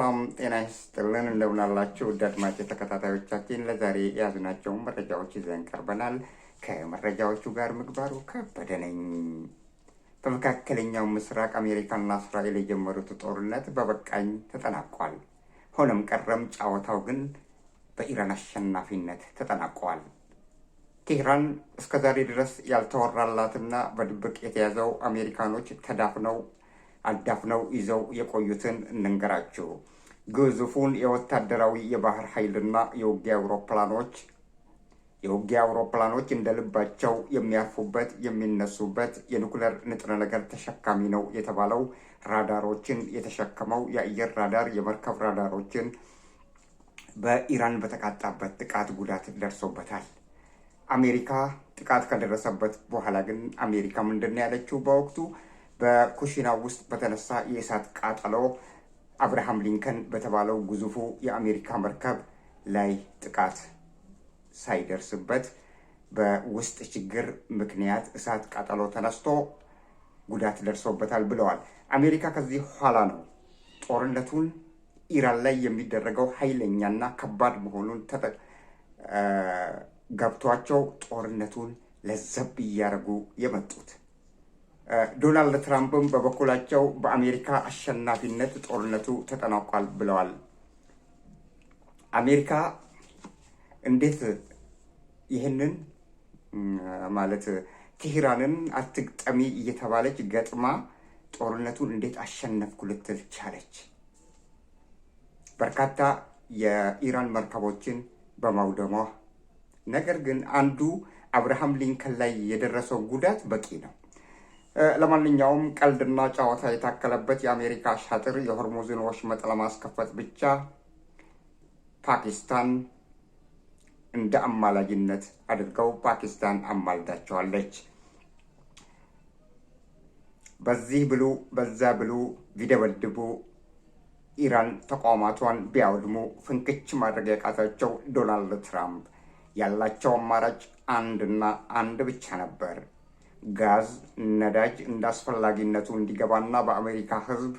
ሰላም ጤና ይስጥልን እንደምን አላችሁ አድማጭ ተከታታዮቻችን ለዛሬ ያዝናቸው መረጃዎች ይዘን ቀርበናል። ከመረጃዎቹ ጋር ምግባሩ ከበደ ነኝ። በመካከለኛው ምስራቅ አሜሪካና እስራኤል የጀመሩት ጦርነት በበቃኝ ተጠናቋል። ሆነም ቀረም ጫወታው ግን በኢራን አሸናፊነት ተጠናቋል። ቴህራን እስከዛሬ ድረስ ያልተወራላትና በድብቅ የተያዘው አሜሪካኖች አዳፍነው ይዘው የቆዩትን እንንገራችሁ። ግዙፉን የወታደራዊ የባህር ኃይልና የውጊያ አውሮፕላኖች እንደልባቸው የሚያርፉበት የሚነሱበት የኒኩሌር ንጥረ ነገር ተሸካሚ ነው የተባለው ራዳሮችን የተሸከመው የአየር ራዳር የመርከብ ራዳሮችን በኢራን በተቃጣበት ጥቃት ጉዳት ደርሶበታል። አሜሪካ ጥቃት ከደረሰበት በኋላ ግን አሜሪካ ምንድን ነው ያለችው? በወቅቱ በኩሽናው ውስጥ በተነሳ የእሳት ቃጠሎ አብርሃም ሊንከን በተባለው ግዙፉ የአሜሪካ መርከብ ላይ ጥቃት ሳይደርስበት በውስጥ ችግር ምክንያት እሳት ቃጠሎ ተነስቶ ጉዳት ደርሶበታል ብለዋል። አሜሪካ ከዚህ ኋላ ነው ጦርነቱን ኢራን ላይ የሚደረገው ኃይለኛና ከባድ መሆኑን ገብቷቸው ጦርነቱን ለዘብ እያደረጉ የመጡት። ዶናልድ ትራምፕም በበኩላቸው በአሜሪካ አሸናፊነት ጦርነቱ ተጠናቋል ብለዋል። አሜሪካ እንዴት ይህንን ማለት ቴህራንን አትግጠሚ እየተባለች ገጥማ ጦርነቱን እንዴት አሸነፍኩ ልትል ቻለች? በርካታ የኢራን መርከቦችን በማውደሟ። ነገር ግን አንዱ አብርሃም ሊንከን ላይ የደረሰው ጉዳት በቂ ነው። ለማንኛውም ቀልድና ጨዋታ የታከለበት የአሜሪካ ሻጥር የሆርሙዝን ወሽመጥ ለማስከፈት ብቻ ፓኪስታን እንደ አማላጅነት አድርገው ፓኪስታን አማልዳቸዋለች። በዚህ ብሉ በዛ ብሉ ቢደበድቡ ኢራን ተቋማቷን ቢያወድሙ ፍንክች ማድረግ ያቃታቸው ዶናልድ ትራምፕ ያላቸው አማራጭ አንድና አንድ ብቻ ነበር። ጋዝ፣ ነዳጅ እንዳስፈላጊነቱ እንዲገባና በአሜሪካ ሕዝብ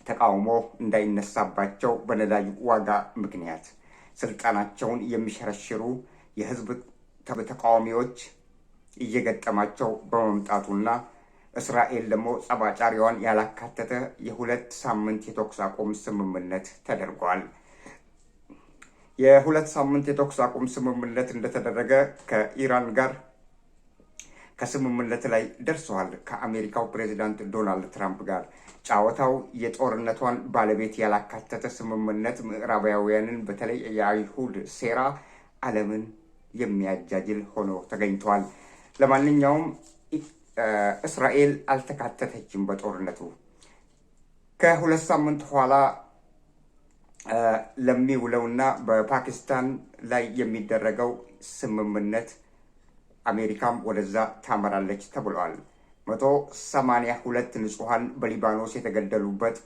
ተቃውሞ እንዳይነሳባቸው በነዳጅ ዋጋ ምክንያት ስልጣናቸውን የሚሸረሽሩ የሕዝብ ተቃዋሚዎች እየገጠማቸው በመምጣቱና እስራኤል ደግሞ ጸባጫሪዋን ያላካተተ የ2 ሳምንት የተኩስ አቁም ስምምነት ተደርጓል። የ2 ሳምንት የተኩስ አቁም ስምምነት እንደተደረገ ከኢራን ጋር ከስምምነት ላይ ደርሰዋል። ከአሜሪካው ፕሬዚዳንት ዶናልድ ትራምፕ ጋር ጫወታው የጦርነቷን ባለቤት ያላካተተ ስምምነት ምዕራባውያንን በተለይ የአይሁድ ሴራ ዓለምን የሚያጃጅል ሆኖ ተገኝተዋል። ለማንኛውም እስራኤል አልተካተተችም በጦርነቱ። ከ2 ሳምንት ኋላ ለሚውለውና በፓኪስታን ላይ የሚደረገው ስምምነት አሜሪካም ወደዛ ታመራለች ተብሏል። 182 ንጹሐን በሊባኖስ የተገደሉበት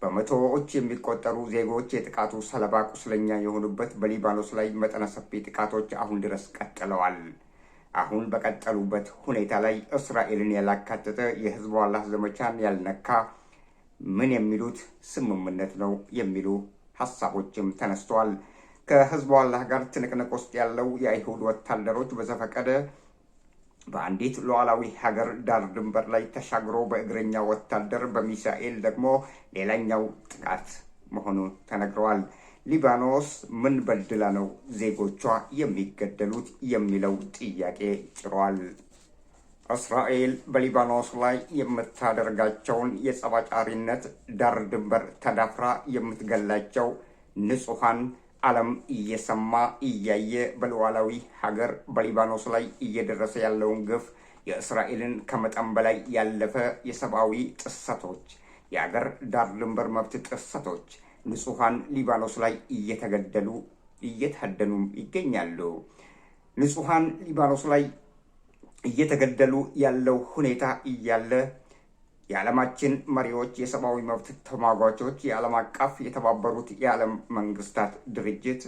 በመቶዎች የሚቆጠሩ ዜጎች የጥቃቱ ሰለባ ቁስለኛ የሆኑበት በሊባኖስ ላይ መጠነ ሰፊ ጥቃቶች አሁን ድረስ ቀጥለዋል። አሁን በቀጠሉበት ሁኔታ ላይ እስራኤልን ያላካተተ የሂዝቦላህ ዘመቻን ያልነካ ምን የሚሉት ስምምነት ነው የሚሉ ሀሳቦችም ተነስተዋል። ከሂዝቦላህ ጋር ትንቅንቅ ውስጥ ያለው የአይሁድ ወታደሮች በዘፈቀደ በአንዲት ሉዓላዊ ሀገር ዳር ድንበር ላይ ተሻግሮ በእግረኛ ወታደር በሚሳኤል ደግሞ ሌላኛው ጥቃት መሆኑ ተነግረዋል። ሊባኖስ ምን በድላ ነው ዜጎቿ የሚገደሉት የሚለው ጥያቄ ጭሯል። እስራኤል በሊባኖስ ላይ የምታደርጋቸውን የጸባጫሪነት ዳር ድንበር ተዳፍራ የምትገላቸው ንጹሐን ዓለም እየሰማ እያየ በሉዓላዊ ሀገር በሊባኖስ ላይ እየደረሰ ያለውን ግፍ የእስራኤልን ከመጠን በላይ ያለፈ የሰብአዊ ጥሰቶች፣ የአገር ዳር ድንበር መብት ጥሰቶች ንጹሐን ሊባኖስ ላይ እየተገደሉ እየታደኑም ይገኛሉ። ንጹሐን ሊባኖስ ላይ እየተገደሉ ያለው ሁኔታ እያለ የዓለማችን መሪዎች፣ የሰብአዊ መብት ተሟጋቾች፣ የዓለም አቀፍ የተባበሩት የዓለም መንግስታት ድርጅት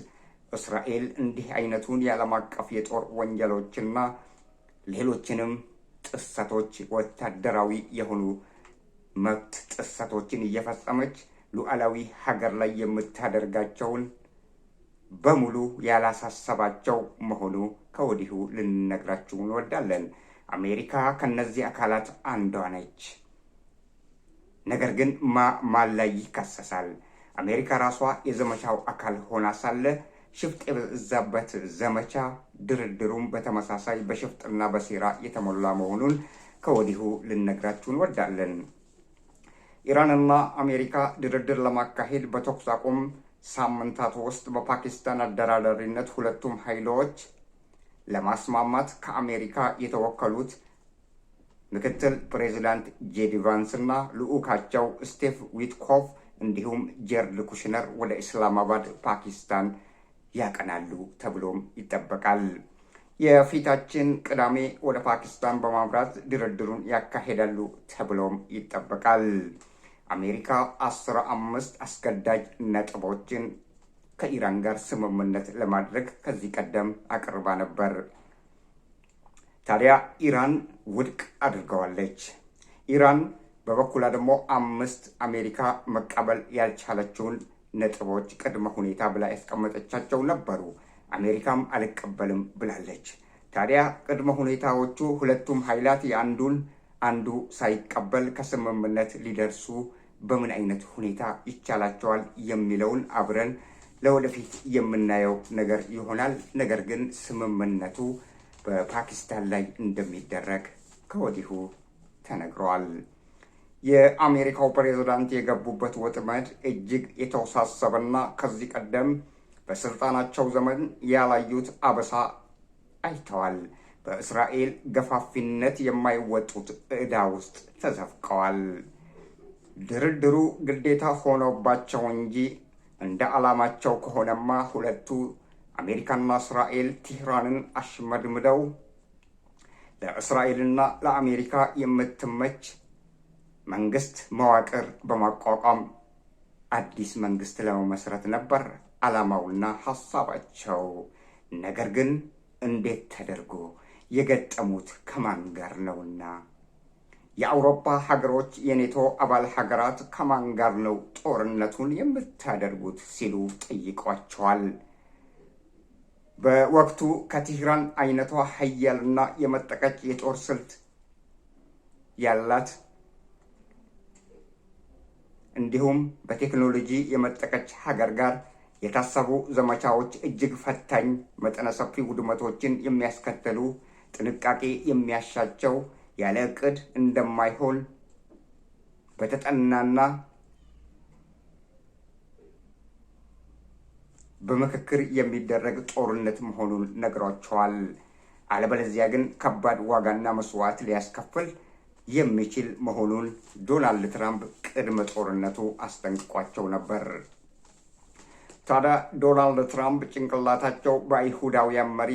እስራኤል እንዲህ አይነቱን የዓለም አቀፍ የጦር ወንጀሎችና ሌሎችንም ጥሰቶች፣ ወታደራዊ የሆኑ መብት ጥሰቶችን እየፈጸመች ሉዓላዊ ሀገር ላይ የምታደርጋቸውን በሙሉ ያላሳሰባቸው መሆኑ ከወዲሁ ልንነግራችሁ እንወዳለን። አሜሪካ ከነዚህ አካላት አንዷ ነች። ነገር ግን ማን ላይ ይከሰሳል? አሜሪካ ራሷ የዘመቻው አካል ሆና ሳለ ሽፍጥ የበዛበት ዘመቻ፣ ድርድሩም በተመሳሳይ በሽፍጥና በሴራ የተሞላ መሆኑን ከወዲሁ ልነግራችሁ እንወዳለን። ኢራንና አሜሪካ ድርድር ለማካሄድ በተኩስ አቁም ሳምንታት ውስጥ በፓኪስታን አደራዳሪነት ሁለቱም ኃይሎች ለማስማማት ከአሜሪካ የተወከሉት ምክትል ፕሬዚዳንት ጄዲ ቫንስ እና ልዑካቸው ስቲቭ ዊትኮፍ እንዲሁም ጀርድ ኩሽነር ወደ ኢስላማባድ ፓኪስታን ያቀናሉ ተብሎም ይጠበቃል። የፊታችን ቅዳሜ ወደ ፓኪስታን በማምራት ድርድሩን ያካሄዳሉ ተብሎም ይጠበቃል። አሜሪካ 15 አስገዳጅ ነጥቦችን ከኢራን ጋር ስምምነት ለማድረግ ከዚህ ቀደም አቅርባ ነበር። ታዲያ ኢራን ውድቅ አድርገዋለች። ኢራን በበኩሏ ደግሞ 5 አሜሪካ መቀበል ያልቻለችውን ነጥቦች ቅድመ ሁኔታ ብላ ያስቀመጠቻቸው ነበሩ። አሜሪካም አልቀበልም ብላለች። ታዲያ ቅድመ ሁኔታዎቹ ሁለቱም ኃይላት አንዱ ሳይቀበል ከስምምነት ሊደርሱ በምን አይነት ሁኔታ ይቻላቸዋል የሚለውን አብረን ለወደፊት የምናየው ነገር ይሆናል። ነገር ግን ስምምነቱ በፓኪስታን ላይ እንደሚደረግ ከወዲሁ ተነግሯል። የአሜሪካው ፕሬዝዳንት የገቡበት ወጥመድ እጅግ የተወሳሰበና ከዚህ ቀደም በስልጣናቸው ዘመን ያላዩት አበሳ አይተዋል። በእስራኤል ገፋፊነት የማይወጡት ዕዳ ውስጥ ተዘፍቀዋል። ድርድሩ ግዴታ ሆኖባቸው እንጂ እንደ ዓላማቸው ከሆነማ ሁለቱ አሜሪካና እስራኤል ቴህራንን አሽመድምደው ለእስራኤልና ለአሜሪካ የምትመች መንግስት መዋቅር በማቋቋም አዲስ መንግስት ለመመስረት ነበር ዓላማውና ሐሳባቸው። ነገር ግን እንዴት ተደርጎ የገጠሙት ከማን ጋር ነውና? የአውሮፓ ሀገሮች የኔቶ አባል ሀገራት ከማን ጋር ነው ጦርነቱን የምታደርጉት ሲሉ ጠይቋቸዋል። በወቅቱ ከቴህራን አይነቷ ሀያልና የመጠቀች የጦር ስልት ያላት እንዲሁም በቴክኖሎጂ የመጠቀች ሀገር ጋር የታሰቡ ዘመቻዎች እጅግ ፈታኝ፣ መጠነ ሰፊ ውድመቶችን የሚያስከትሉ፣ ጥንቃቄ የሚያሻቸው፣ ያለ ዕቅድ እንደማይሆን በተጠናና በምክክር የሚደረግ ጦርነት መሆኑን ነግሯቸዋል። አለበለዚያ ግን ከባድ ዋጋና መስዋዕት ሊያስከፍል የሚችል መሆኑን ዶናልድ ትራምፕ ቅድመ ጦርነቱ አስጠንቅቋቸው ነበር። ታዲያ ዶናልድ ትራምፕ ጭንቅላታቸው በአይሁዳውያን መሪ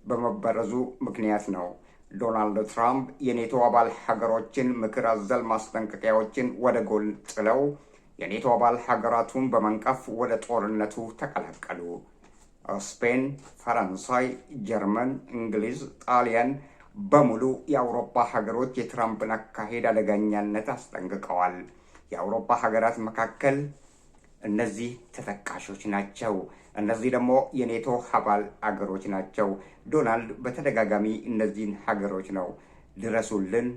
በመበረዙ ምክንያት ነው። ዶናልድ ትራምፕ የኔቶ አባል ሀገሮችን ምክር አዘል ማስጠንቀቂያዎችን ወደ ጎን ጥለው የኔቶ አባል ሀገራቱን በመንቀፍ ወደ ጦርነቱ ተቀላቀሉ። ስፔን፣ ፈረንሳይ፣ ጀርመን፣ እንግሊዝ፣ ጣሊያን በሙሉ የአውሮፓ ሀገሮች የትራምፕን አካሄድ አደገኛነት አስጠንቅቀዋል። የአውሮፓ ሀገራት መካከል እነዚህ ተጠቃሾች ናቸው። እነዚህ ደግሞ የኔቶ አባል ሀገሮች ናቸው። ዶናልድ በተደጋጋሚ እነዚህን ሀገሮች ነው ድረሱልን፣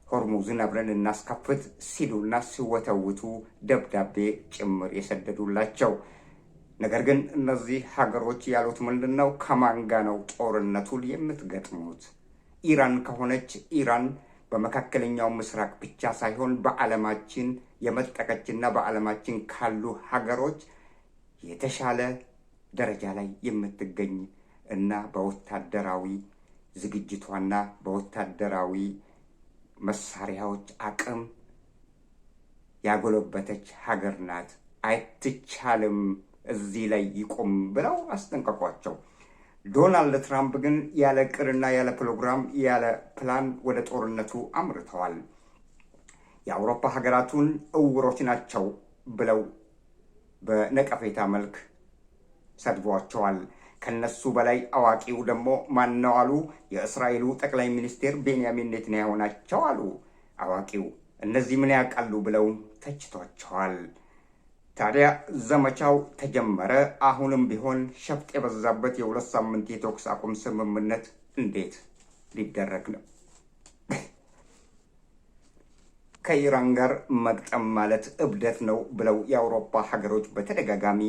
ሆርሙዝን አብረን እናስከፍት ሲሉና ሲወተውቱ ደብዳቤ ጭምር የሰደዱላቸው። ነገር ግን እነዚህ ሀገሮች ያሉት ምንድን ነው? ከማን ጋር ነው ጦርነቱን የምትገጥሙት? ኢራን ከሆነች ኢራን በመካከለኛው ምስራቅ ብቻ ሳይሆን በዓለማችን የመጠቀችና በዓለማችን ካሉ ሀገሮች የተሻለ ደረጃ ላይ የምትገኝ እና በወታደራዊ ዝግጅቷና በወታደራዊ መሳሪያዎች አቅም ያጎለበተች ሀገር ናት። አይትቻልም፣ እዚህ ላይ ይቆም ብለው አስጠንቀቋቸው። ዶናልድ ትራምፕ ግን ያለ ዕቅድና ያለ ፕሮግራም ያለ ፕላን ወደ ጦርነቱ አምርተዋል። የአውሮፓ ሀገራቱን እውሮች ናቸው ብለው በነቀፌታ መልክ ሰድቧቸዋል። ከነሱ በላይ አዋቂው ደግሞ ማነው አሉ? የእስራኤሉ ጠቅላይ ሚኒስቴር ቤንያሚን ኔታንያሁ ናቸው አሉ። አዋቂው እነዚህ ምን ያውቃሉ ብለው ተችቷቸዋል። ታዲያ ዘመቻው ተጀመረ። አሁንም ቢሆን ሸፍጥ የበዛበት የ2 ሳምንት የተኩስ አቁም ስምምነት እንዴት ሊደረግ ነው? ከኢራን ጋር መግጠም ማለት እብደት ነው ብለው የአውሮፓ ሀገሮች በተደጋጋሚ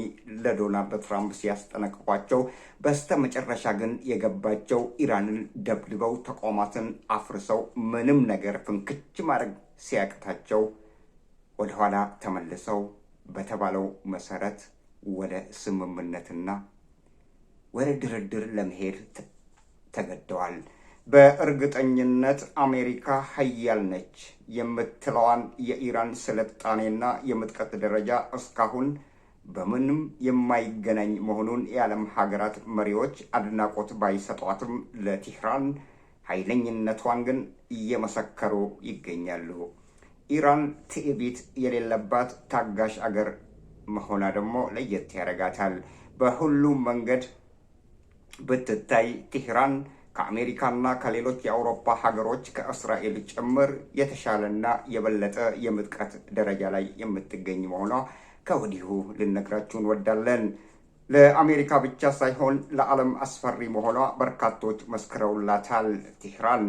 ለዶናልድ ትራምፕ ሲያስጠነቅቋቸው፣ በስተመጨረሻ ግን የገባቸው ኢራንን ደብድበው ተቋማትን አፍርሰው ምንም ነገር ፍንክች ማድረግ ሲያቅታቸው ወደኋላ ተመልሰው በተባለው መሰረት ወደ ስምምነትና ወደ ድርድር ለመሄድ ተገደዋል። በእርግጠኝነት አሜሪካ ሀያል ነች የምትለዋን የኢራን ስልጣኔና የምጥቀት ደረጃ እስካሁን በምንም የማይገናኝ መሆኑን የዓለም ሀገራት መሪዎች አድናቆት ባይሰጧትም ለቴህራን ኃይለኝነቷን ግን እየመሰከሩ ይገኛሉ። ኢራን ትዕቢት የሌለባት ታጋሽ አገር መሆኗ ደግሞ ለየት ያደርጋታል። በሁሉም መንገድ ብትታይ ቴህራን ከአሜሪካና ከሌሎች የአውሮፓ ሀገሮች ከእስራኤል ጭምር የተሻለና የበለጠ የምጥቀት ደረጃ ላይ የምትገኝ መሆኗ ከወዲሁ ልነግራችሁ እንወዳለን። ለአሜሪካ ብቻ ሳይሆን ለዓለም አስፈሪ መሆኗ በርካቶች መስክረውላታል። ቴህራን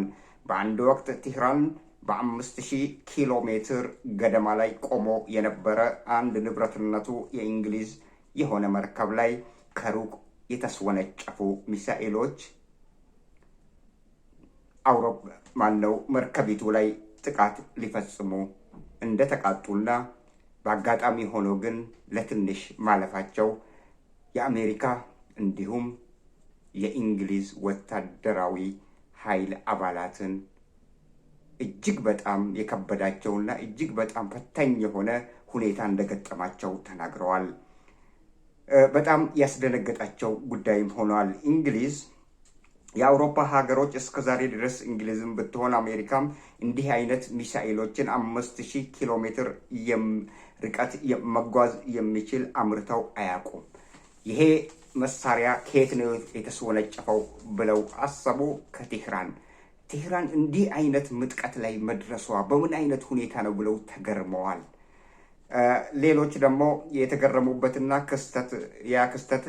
በአንድ ወቅት ቴህራን በ5000 ኪሎ ሜትር ገደማ ላይ ቆሞ የነበረ አንድ ንብረትነቱ የእንግሊዝ የሆነ መርከብ ላይ ከሩቅ የተስወነጨፉ ሚሳኤሎች መርከቢቱ ላይ ጥቃት ሊፈጽሙ እንደተቃጡና በአጋጣሚ ሆኖ ግን ለትንሽ ማለፋቸው የአሜሪካ እንዲሁም የእንግሊዝ ወታደራዊ ኃይል አባላትን እጅግ በጣም የከበዳቸውና እጅግ በጣም ፈታኝ የሆነ ሁኔታ እንደገጠማቸው ተናግረዋል። በጣም ያስደነገጣቸው ጉዳይም ሆኗል። እንግሊዝ የአውሮፓ ሀገሮች እስከ ዛሬ ድረስ እንግሊዝም ብትሆን አሜሪካም እንዲህ አይነት ሚሳኤሎችን 5000 ኪሎ ሜትር ርቀት መጓዝ የሚችል አምርተው አያውቁም። ይሄ መሳሪያ ከየት ነው የተስወነጨፈው ብለው አሰቡ። ከቴህራን እንዲህ አይነት ምጥቀት ላይ መድረሷ በምን አይነት ሁኔታ ነው ብለው ተገርመዋል። ሌሎች ደግሞ የተገረሙበትና ክስተት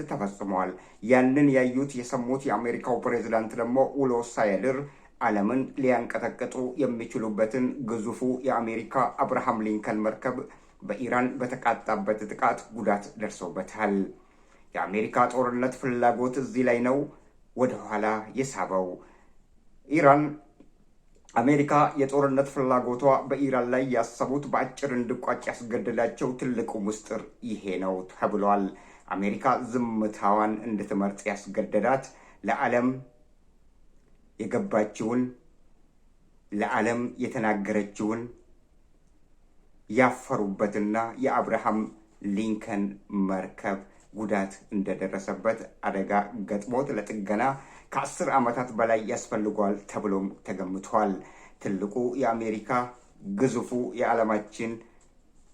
ተፈጽመዋል። ያንን ያዩት የሰሙት የአሜሪካው ፕሬዝዳንት ደግሞ ውሎ ሳያድር ዓለምን ሊያንቀጠቅጡ የሚችሉበትን ግዙፉ የአሜሪካ አብርሃም ሊንከን መርከብ በኢራን በተቃጣበት ጥቃት ጉዳት ደርሶበታል። የአሜሪካ ጦርነት ፍላጎት እዚህ ላይ ነው ወደኋላ የሳበው። አሜሪካ የጦርነት ፍላጎቷ በኢራን ላይ ያሰቡት በአጭር እንዲቋጭ ያስገደዳቸው ትልቁ ምስጢር ይሄ ነው ተብሏል። አሜሪካ ዝምታዋን እንድትመርጥ ያስገደዳት ለዓለም የገባችውን ለዓለም የተናገረችውን ያፈሩበትና የአብርሃም ሊንከን መርከብ ጉዳት እንደደረሰበት አደጋ ገጥሞት ለጥገና ከ10 ዓመታት በላይ ያስፈልገዋል ተብሎም ተገምቷል። ትልቁ የአሜሪካ ግዙፉ የዓለማችን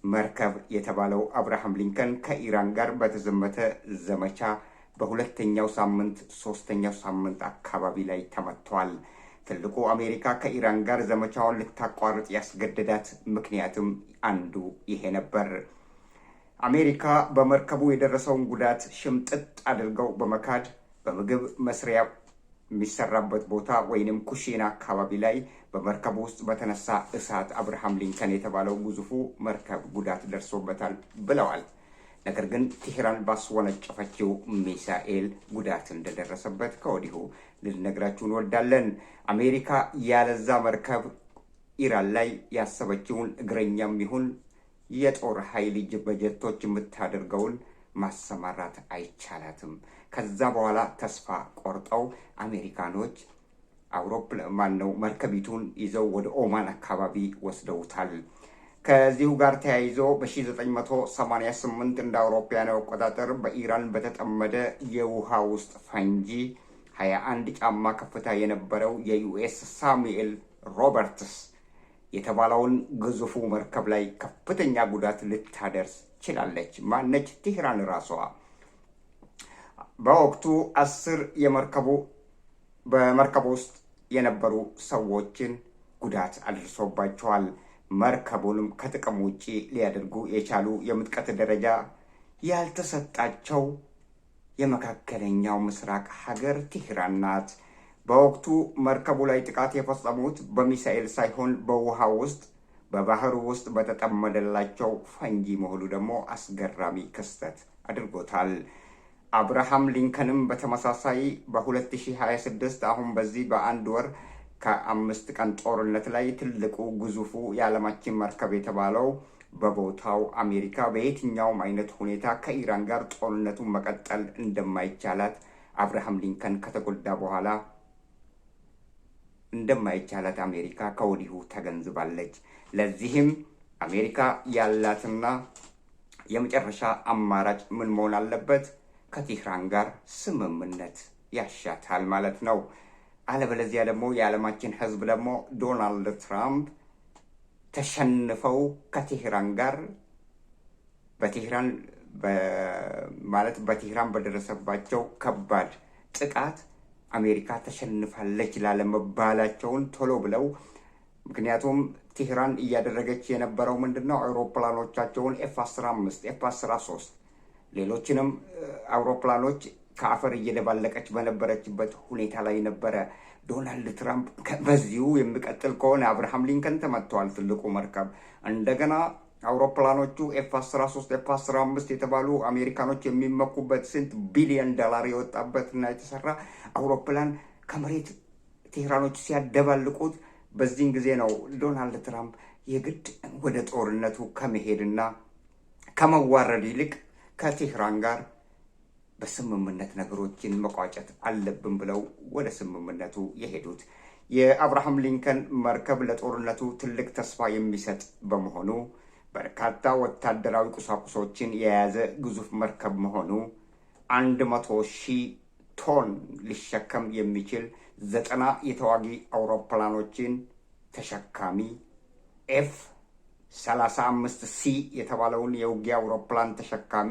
መርከብ የተባለው አብርሃም ሊንከን ከኢራን ጋር በተዘመተ ዘመቻ በሁለተኛው ሳምንት 3ኛው ሳምንት አካባቢ ላይ ተመቷል። ትልቁ አሜሪካ ከኢራን ጋር ዘመቻውን ልታቋርጥ ያስገደዳት ምክንያትም አንዱ ይሄ ነበር። አሜሪካ በመርከቡ የደረሰውን ጉዳት ሽምጥጥ አድርገው በመካድ በምግብ መስሪያ የሚሰራበት ቦታ ወይንም ኩሽና አካባቢ ላይ በመርከቡ ውስጥ በተነሳ እሳት አብርሃም ሊንከን የተባለው ግዙፉ መርከብ ጉዳት ደርሶበታል ብለዋል። ነገር ግን ቴህራን ባስወነጨፈችው ሚሳኤል ጉዳት እንደደረሰበት ከወዲሁ ልነግራችሁ እንወዳለን። አሜሪካ ያለዛ መርከብ ኢራን ላይ ያሰበችውን እግረኛም ይሁን የጦር ኃይል በጀቶች የምታደርገውን ማሰማራት አይቻላትም። ከዛ በኋላ ተስፋ ቆርጠው አሜሪካኖች መርከቢቱን ይዘው ወደ ኦማን አካባቢ ወስደውታል። ከዚሁ ጋር ተያይዞ በ1988 እንደ አውሮፓውያን አቆጣጠር በኢራን በተጠመደ የውሃ ውስጥ ፈንጂ 21 ጫማ ከፍታ የነበረው የዩኤስ ሳሙኤል ሮበርትስ የተባለውን ግዙፉ መርከብ ላይ ከፍተኛ ጉዳት ልታደርስ ችላለች። ማነች? ቴህራን ራሷ። በወቅቱ 10 በመርከቡ ውስጥ የነበሩ ሰዎችን ጉዳት አድርሶባቸዋል። መርከቡንም ከጥቅም ውጪ ሊያደርጉ የቻሉ የምጥቀት ደረጃ ያልተሰጣቸው የመካከለኛው ምስራቅ ሀገር ቴህራን ናት። በወቅቱ መርከቡ ላይ ጥቃት የፈጸሙት በሚሳኤል ሳይሆን በውሃ ውስጥ በባህሩ ውስጥ በተጠመደላቸው ፈንጂ መሆኑ ደግሞ አስገራሚ ክስተት አድርጎታል። አብርሃም ሊንከንም በተመሳሳይ በ2026 አሁን በዚህ በአንድ ወር ከ5 ቀን ጦርነት ላይ ትልቁ ግዙፉ የዓለማችን መርከብ የተባለው በቦታው አሜሪካ በየትኛውም አይነት ሁኔታ ከኢራን ጋር ጦርነቱን መቀጠል እንደማይቻላት አብርሃም ሊንከን ከተጎዳ በኋላ እንደማይቻላት አሜሪካ ከወዲሁ ተገንዝባለች። ለዚህም አሜሪካ ያላትና የመጨረሻ አማራጭ ምን መሆን አለበት? ከቴህራን ጋር ስምምነት ያሻታል ማለት ነው። አለበለዚያ ደግሞ የዓለማችን ሕዝብ ደግሞ ዶናልድ ትራምፕ ተሸንፈው ከቴህራን ጋር በቴህራን በደረሰባቸው ከባድ ጥቃት አሜሪካ ተሸንፋለች ላለመባላቸውን ቶሎ ብለው ምክንያቱም ቴህራን እያደረገች የነበረው ምንድነው? አውሮፕላኖቻቸውን F-15 F-13 ሌሎችንም አውሮፕላኖች ከአፈር እየደባለቀች በነበረችበት ሁኔታ ላይ ነበረ። ዶናልድ ትራምፕ በዚሁ የሚቀጥል ከሆነ አብርሃም ሊንከን ተመትተዋል፣ ትልቁ መርከብ እንደገና አውሮፕላኖቹ F-13 F-15 የተባሉ አሜሪካኖች የሚመኩበት ስንት ቢሊዮን ዶላር የወጣበትና የተሰራ አውሮፕላን ከመሬት ቴህራኖች ሲያደባልቁት በዚህን ጊዜ ነው ዶናልድ ትራምፕ የግድ ወደ ጦርነቱ ከመሄድና ከመዋረድ ይልቅ ከቴህራን ጋር በስምምነት ነገሮችን መቋጨት አለብን ብለው ወደ ስምምነቱ የሄዱት። የአብርሃም ሊንከን መርከብ ለጦርነቱ ትልቅ ተስፋ የሚሰጥ በመሆኑ በርካታ ወታደራዊ ቁሳቁሶችን የያዘ ግዙፍ መርከብ መሆኑ 100,000 ቶን ሊሸከም የሚችል 90 የተዋጊ አውሮፕላኖችን ተሸካሚ F-35C የተባለውን የውጊያ አውሮፕላን ተሸካሚ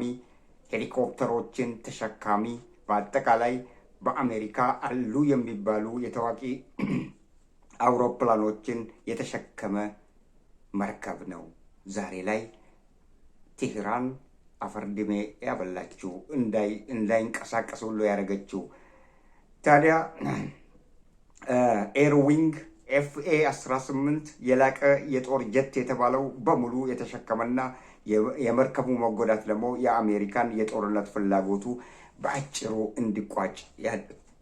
ሄሊኮፕተሮችን ተሸካሚ በአጠቃላይ በአሜሪካ አሉ የሚባሉ የተዋጊ አውሮፕላኖችን የተሸከመ መርከብ ነው። ዛሬ ላይ ቴህራን አፈርድሜ ያበላችው እንዳይንቀሳቀስ ሁሉ ያደረገችው። ታዲያ ኤርዊንግ FA-18 የላቀ የጦር ጀት የተባለው በሙሉ የተሸከመና የመርከቡ መጎዳት ደግሞ የአሜሪካን የጦርነት ፍላጎቱ በአጭሩ እንዲቋጭ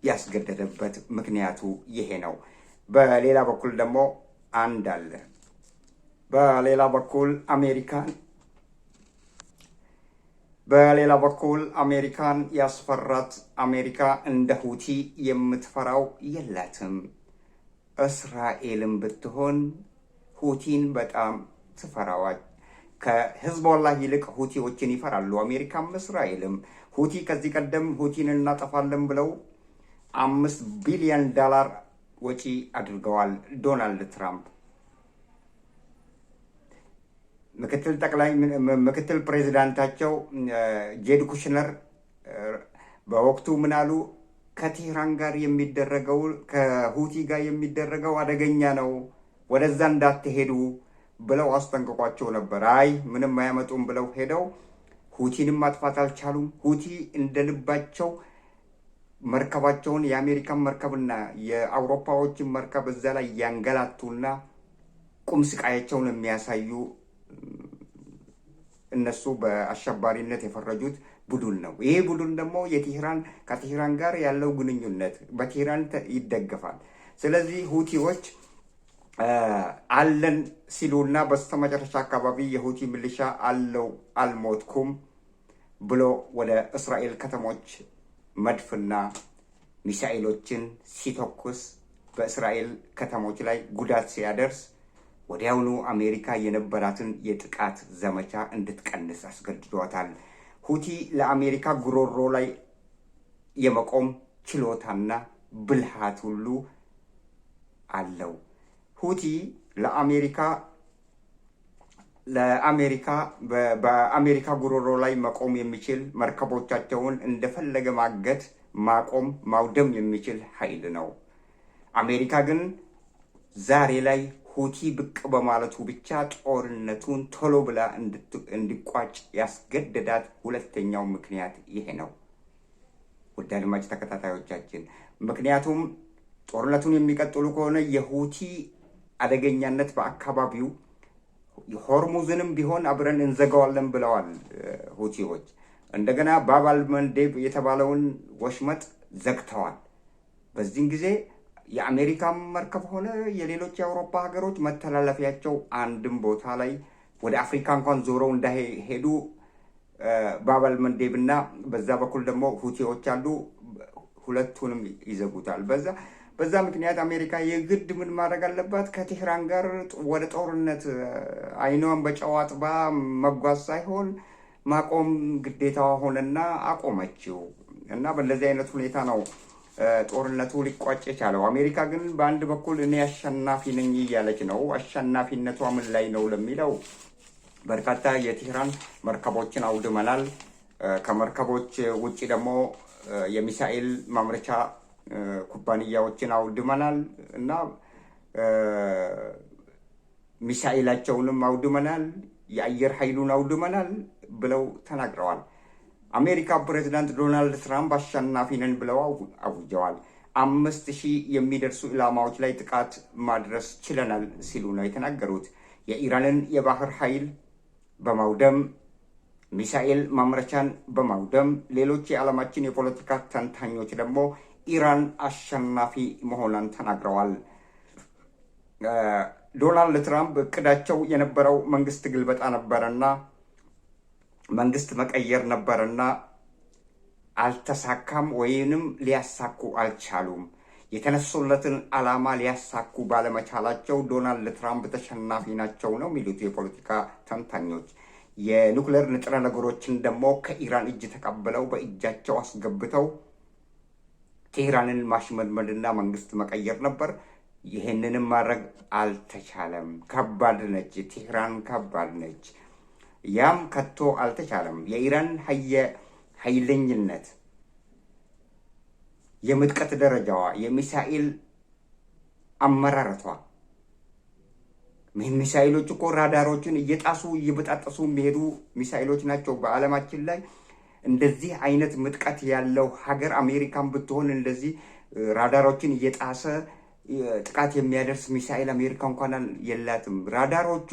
ያስገደደበት ምክንያቱ ይሄ ነው። በሌላ በኩል ደግሞ አንድ አለ። በሌላ በኩል አሜሪካን ያስፈራት አሜሪካ እንደ ሁቲ የምትፈራው የላትም። እስራኤልም ብትሆን ሁቲን በጣም ትፈራዋል። ከህዝቦላህ ይልቅ ሁቲዎችን ይፈራሉ። አሜሪካም እስራኤልም። ሁቲ ከዚህ ቀደም ሁቲን እናጠፋለን ብለው $5 ቢሊዮን ወጪ አድርገዋል ዶናልድ ትራምፕ። ምክትል ፕሬዚዳንታቸው ጄድ ኩሽነር በወቅቱ ምናሉ? ከቴህራን ጋር የሚደረገው ከሁቲ ጋር የሚደረገው አደገኛ ነው፣ ወደዛ እንዳትሄዱ ብለው አስጠንቅቋቸው ነበር። አይ ምንም አያመጡም ብለው ሄደው ሁቲንም ማጥፋት አልቻሉም። ሁቲ እንደልባቸው መርከባቸውን የአሜሪካን መርከብና የአውሮፓዎችን መርከብ እዛ ላይ ያንገላቱና ቁም ስቃያቸውን የሚያሳዩ እነሱ በአሸባሪነት የፈረጁት ቡድን ነው። ይሄ ቡድን ደግሞ ከቴህራን ጋር ያለው ግንኙነት በቴህራን ይደገፋል። ስለዚህ ሁቲዎች አለን ሲሉና በስተመጨረሻ አካባቢ የሁቲ ሚሊሻ አልሞትኩም ብሎ ወደ እስራኤል ከተሞች መድፍና ሚሳኤሎችን ሲተኩስ በእስራኤል ከተሞች ላይ ጉዳት ሲያደርስ ወዲያውኑ አሜሪካ የነበራትን የጥቃት ዘመቻ እንድትቀንስ አስገድዷታል። ሁቲ ለአሜሪካ ጉሮሮ ላይ የመቆም ችሎታና ብልሃት ሁሉ አለው። ሁቲ በአሜሪካ ጉሮሮ ላይ መቆም የሚችል መርከቦቻቸውን እንደፈለገ ማገት፣ ማቆም፣ ማውደም የሚችል ኃይል ነው። አሜሪካ ግን ዛሬ ላይ ሁቲ ብቅ በማለቱ ብቻ ጦርነቱን ቶሎ ብላ እንዲቋጭ ያስገደዳት ሁለተኛው ምክንያት ይሄ ነው። ውድ አድማጭ ተከታታዮቻችን፣ ምክንያቱም ጦርነቱን የሚቀጥሉ ከሆነ የሁቲ አደገኛነት በአካባቢው ሆርሙዝንም ቢሆን አብረን እንዘጋዋለን ብለዋል ሁቲዎች። እንደገና ባብ አል-መንዴብ የተባለውን ወሽመጥ ዘግተዋል። በዚህን ጊዜ የአሜሪካ መርከብ ሆነ የሌሎች የአውሮፓ ሀገሮች መተላለፊያቸው አንድም ቦታ ላይ ወደ አፍሪካ እንኳን ዞረው እንዳይሄዱ ባብ አል-መንዴብ እና በዛ በኩል ደግሞ ሁቲዎች አሉ፣ ሁለቱንም ይዘጉታል። በዛ ምክንያት አሜሪካ የግድ ምን ማድረግ አለባት? ከቴህራን ጋር ወደ ጦርነት አይኗን በጨው አጥባ መጓዝ ሳይሆን ማቆም ግዴታዋ ሆነና አቆመችው እና በእንደዚህ አይነት ሁኔታ ነው ጦርነቱ ሊቋጭ የቻለው። አሜሪካ ግን በአንድ በኩል እኔ አሸናፊ ነኝ እያለች ነው። አሸናፊነቷ ምን ላይ ነው ለሚለው በርካታ የቴህራን መርከቦችን አውድመናል። ከመርከቦች ውጭ ደግሞ የሚሳኤል ማምረቻ ኩባንያዎችን አውድመናል እና ሚሳኤላቸውንም አውድመናል፣ የአየር ኃይሉን አውድመናል ብለው ተናግረዋል። አሜሪካ ፕሬዚዳንት ዶናልድ ትራምፕ አሸናፊ ነን ብለው አውጀዋል። 5000 የሚደርሱ ኢላማዎች ላይ ጥቃት ማድረስ ችለናል ሲሉ ነው የተናገሩት። የኢራንን የባህር ኃይል በማውደም ሚሳኤል ማምረቻን በማውደም ሌሎች የዓለማችን የፖለቲካ ተንታኞች ደግሞ ኢራን አሸናፊ መሆኗን ተናግረዋል። ዶናልድ ትራምፕ እቅዳቸው የነበረው መንግስት ግልበጣ ነበረና መንግስት መቀየር ነበረና አልተሳካም፣ ወይንም ሊያሳኩ አልቻሉም። የተነሱለትን ዓላማ ሊያሳኩ ባለመቻላቸው ዶናልድ ትራምፕ ተሸናፊ ናቸው ነው የሚሉት የፖለቲካ ተንታኞች። የኑክሌር ንጥረ ነገሮችን ደግሞ ከኢራን እጅ ተቀብለው በእጃቸው አስገብተው ቴህራንን ማሽመድመድና መንግስት መቀየር ነበር። ይህንንም ማድረግ አልተቻለም። ከባድ ነች ቴህራን፣ ከባድ ነች። ያም ከቶ አልተቻለም። የኢራን ኃይለኝነት፣ የምጥቀት ደረጃዋ፣ የሚሳኤል አመራረቷ፣ ሚሳኤሎች እኮ ራዳሮችን እየጣሱ እየበጣጠሱ የሚሄዱ ሚሳኤሎች ናቸው። በዓለማችን ላይ እንደዚህ አይነት ምጥቀት ያለው ሀገር አሜሪካን ብትሆን እንደዚህ ራዳሮችን እየጣሰ ጥቃት የሚያደርስ ሚሳኤል አሜሪካ እንኳን የላትም። ራዳሮቹ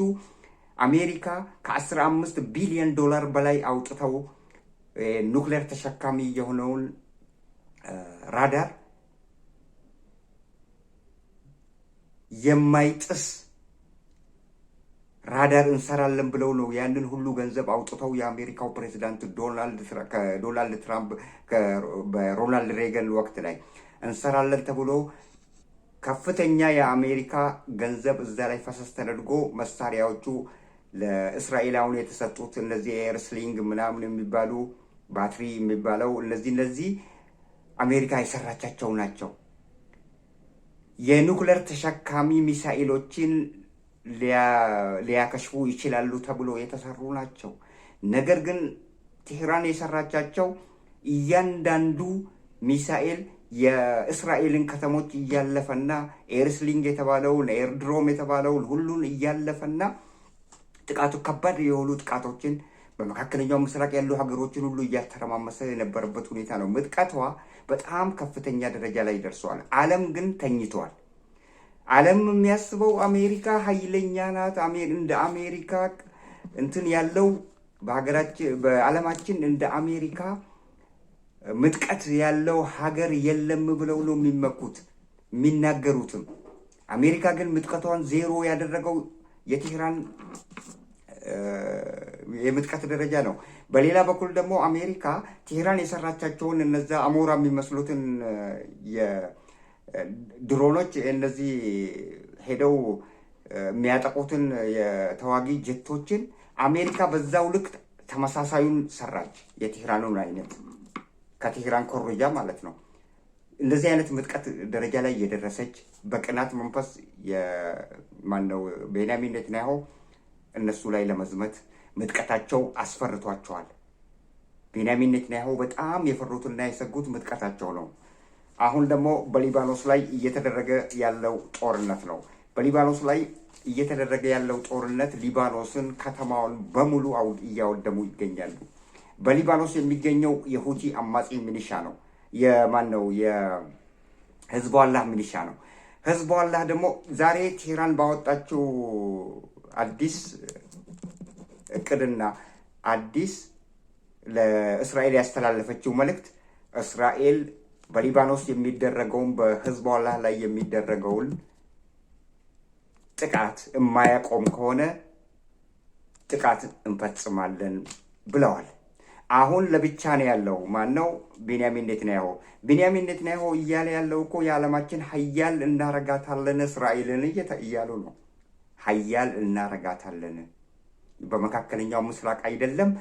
አሜሪካ ከ15 ቢሊዮን ዶላር በላይ አውጥተው ኑክሌር ተሸካሚ የሆነውን ራዳር የማይጥስ ራዳር እንሰራለን ብለው ነው ያንን ሁሉ ገንዘብ አውጥተው የአሜሪካው ፕሬዚዳንት ዶናልድ ትራምፕ በሮናልድ ሬገን ወቅት ላይ እንሰራለን ተብሎ ከፍተኛ የአሜሪካ ገንዘብ እዛ ላይ ፈሰስ ተደርጎ መሳሪያዎቹ ለእስራኤላውያን የተሰጡት እነዚህ ኤርስሊንግ ምናምን የሚባሉ ባትሪ የሚባለው እነዚህ አሜሪካ የሰራቻቸው ናቸው። የኑክሌር ተሸካሚ ሚሳኤሎችን ሊያከሽፉ ይችላሉ ተብሎ የተሰሩ ናቸው። ነገር ግን ቴህራን የሰራቻቸው እያንዳንዱ ሚሳኤል የእስራኤልን ከተሞች እያለፈና ኤርስሊንግ የተባለውን ኤርድሮም የተባለውን ሁሉን እያለፈና ጥቃቱ ከባድ የሆኑ ጥቃቶችን በመካከለኛው ምስራቅ ያሉ ሀገሮችን ሁሉ እያተረማመሰ የነበረበት ሁኔታ ነው። ምጥቀቷ በጣም ከፍተኛ ደረጃ ላይ ደርሷል። ዓለም ግን ተኝቷል። ዓለም የሚያስበው አሜሪካ ኃይለኛ ናት። እንደ አሜሪካ እንትን ያለው በዓለማችን እንደ አሜሪካ ምጥቀት ያለው ሀገር የለም ብለው ነው የሚመኩት የሚናገሩትም። አሜሪካ ግን ምጥቀቷን ዜሮ ያደረገው የቴህራን የምጥቀት ደረጃ ነው። በሌላ በኩል ደግሞ አሜሪካ ቴህራን የሰራቻቸውን እነዛ አሞራ የሚመስሉትን የድሮኖች እነዚህ ሄደው የሚያጠቁትን የተዋጊ ጀቶችን አሜሪካ በዛው ልክ ተመሳሳዩን ሰራች። የቴህራኑን አይነት ከቴህራን ኮርጃ ማለት ነው። እንደዚህ አይነት ምጥቀት ደረጃ ላይ የደረሰች በቅናት መንፈስ ማነው ቤንያሚን ኔታንያሁ እነሱ ላይ ለመዝመት ምጥቀታቸው አስፈርቷቸዋል። ቤንያሚን ኔታንያሁ በጣም የፈሩትና የሰጉት ምጥቀታቸው ነው። አሁን ደግሞ በሊባኖስ ላይ እየተደረገ ያለው ጦርነት ነው። በሊባኖስ ላይ እየተደረገ ያለው ጦርነት ሊባኖስን ከተማውን በሙሉ እያወደሙ ይገኛሉ። በሊባኖስ የሚገኘው የሁቲ አማጺ ሚሊሻ ነው። የማን ነው? የህዝቡላህ ሚሊሻ ነው። ህዝቡላህ ደግሞ ዛሬ ቴህራን ባወጣችው አዲስ እቅድና አዲስ ለእስራኤል ያስተላለፈችው መልእክት እስራኤል በሊባኖስ የሚደረገውን በህዝቡላህ ላይ የሚደረገውን ጥቃት የማያቆም ከሆነ ጥቃት እንፈጽማለን ብለዋል። አሁን ለብቻ ነው ያለው። ማነው? ቤንያሚን ኔታንያሁ። ቤንያሚን ኔታንያሁ እያለ ያለው እኮ የዓለማችን ሀያል እናረጋታለን እስራኤልን እያሉ ነው። ሀያል እናረጋታለን በመካከለኛው ምስራቅ አይደለም፣